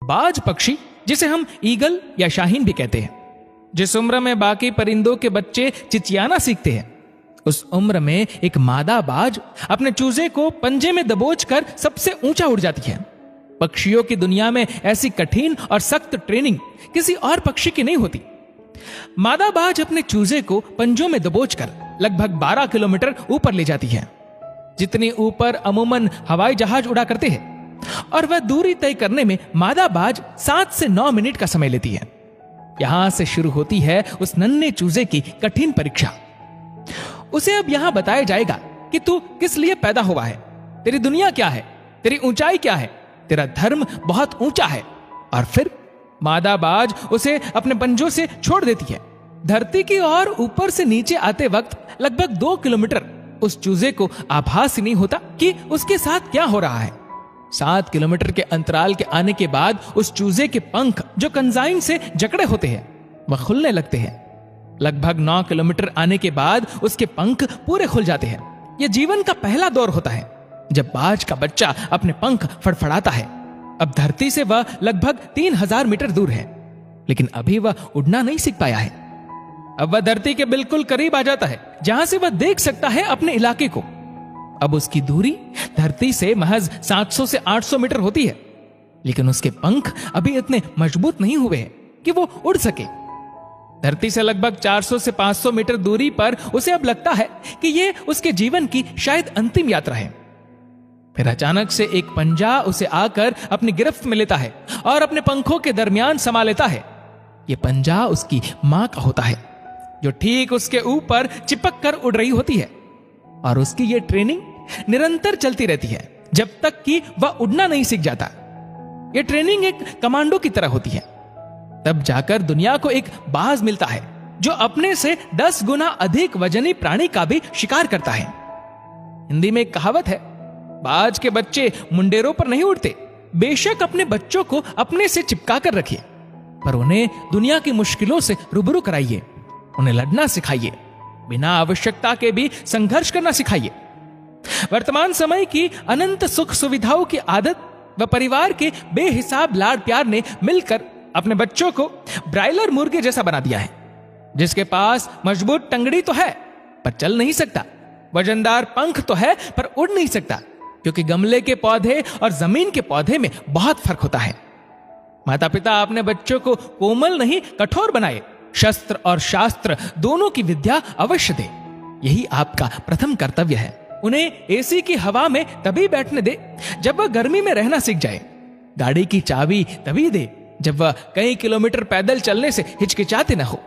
बाज पक्षी, जिसे हम ईगल या शाहीन भी कहते हैं, जिस उम्र में बाकी परिंदों के बच्चे चिचियाना सीखते हैं, उस उम्र में एक मादा बाज अपने चूजे को पंजे में दबोचकर सबसे ऊंचा उड़ जाती है। पक्षियों की दुनिया में ऐसी कठिन और सख्त ट्रेनिंग किसी और पक्षी की नहीं होती। मादा बाज अपने चूजे को पंजों में दबोचकर लगभग 12 किलोमीटर ऊपर ले जाती है, जितनी ऊपर अमूमन हवाई जहाज उड़ा करते हैं, और वह दूरी तय करने में मादा बाज 7 से 9 मिनट का समय लेती है। यहां से शुरू होती है उस नन्हे चूजे की कठिन परीक्षा। उसे अब यहां बताया जाएगा कि तू किस लिए पैदा हुआ है, तेरी दुनिया क्या है, तेरी ऊंचाई क्या है, तेरा धर्म बहुत ऊंचा है। और फिर मादा बाज उसे अपने पंजों से छोड़ देती है। धरती की ओर ऊपर से नीचे आते वक्त लगभग 2 किलोमीटर उस चूजे को आभास ही नहीं होता कि उसके साथ क्या हो रहा है। 7 किलोमीटर के अंतराल के आने के बाद उस चूजे के पंख, जो कंजाइन से जकड़े होते हैं, वह खुलने लगते हैं। लगभग 9 किलोमीटर आने के बाद उसके पंख पूरे खुल जाते हैं। यह जीवन का पहला दौर होता है जब बाज का बच्चा अपने पंख फड़फड़ाता है। अब धरती से वह लगभग 3000 मीटर दूर है, लेकिन अभी वह उड़ना नहीं सीख पाया है। अब वह धरती के बिल्कुल करीब आ जाता है, जहां से वह देख सकता है अपने इलाके को। अब उसकी दूरी धरती से महज 700 से 800 मीटर होती है, लेकिन उसके पंख अभी इतने मजबूत नहीं हुए हैं कि वो उड़ सके। धरती से लगभग 400 से 500 मीटर दूरी पर उसे अब लगता है कि ये उसके जीवन की शायद अंतिम यात्रा है। फिर अचानक से एक पंजा उसे आकर अपनी गिरफ्त में लेता है और अपने पंखों के दरमियान समा लेता है। यह पंजा उसकी मां का होता है, जो ठीक उसके ऊपर चिपक कर उड़ रही होती है। और उसकी यह ट्रेनिंग निरंतर चलती रहती है जब तक कि वह उड़ना नहीं सीख जाता। यह ट्रेनिंग एक कमांडो की तरह होती है। तब जाकर दुनिया को एक बाज मिलता है जो अपने से 10 गुना अधिक वजनी प्राणी का भी शिकार करता है। हिंदी में एक कहावत है, बाज के बच्चे मुंडेरों पर नहीं उड़ते। बेशक अपने बच्चों को अपने से चिपका कर रखिए, पर उन्हें दुनिया की मुश्किलों से रूबरू कराइए, उन्हें लड़ना सिखाइए, बिना आवश्यकता के भी संघर्ष करना सिखाइए। वर्तमान समय की अनंत सुख सुविधाओं की आदत व परिवार के बेहिसाब लाड़ प्यार ने मिलकर अपने बच्चों को ब्रायलर मुर्गे जैसा बना दिया है, जिसके पास मजबूत टंगड़ी तो है पर चल नहीं सकता, वजनदार पंख तो है पर उड़ नहीं सकता, क्योंकि गमले के पौधे और जमीन के पौधे में बहुत फर्क होता है। माता पिता अपने बच्चों को कोमल नहीं कठोर बनाए, शस्त्र और शास्त्र दोनों की विद्या अवश्य दे। यही आपका प्रथम कर्तव्य है। उन्हें एसी की हवा में तभी बैठने दे जब वह गर्मी में रहना सीख जाए। गाड़ी की चाबी तभी दे जब वह कई किलोमीटर पैदल चलने से हिचकिचाते न हो।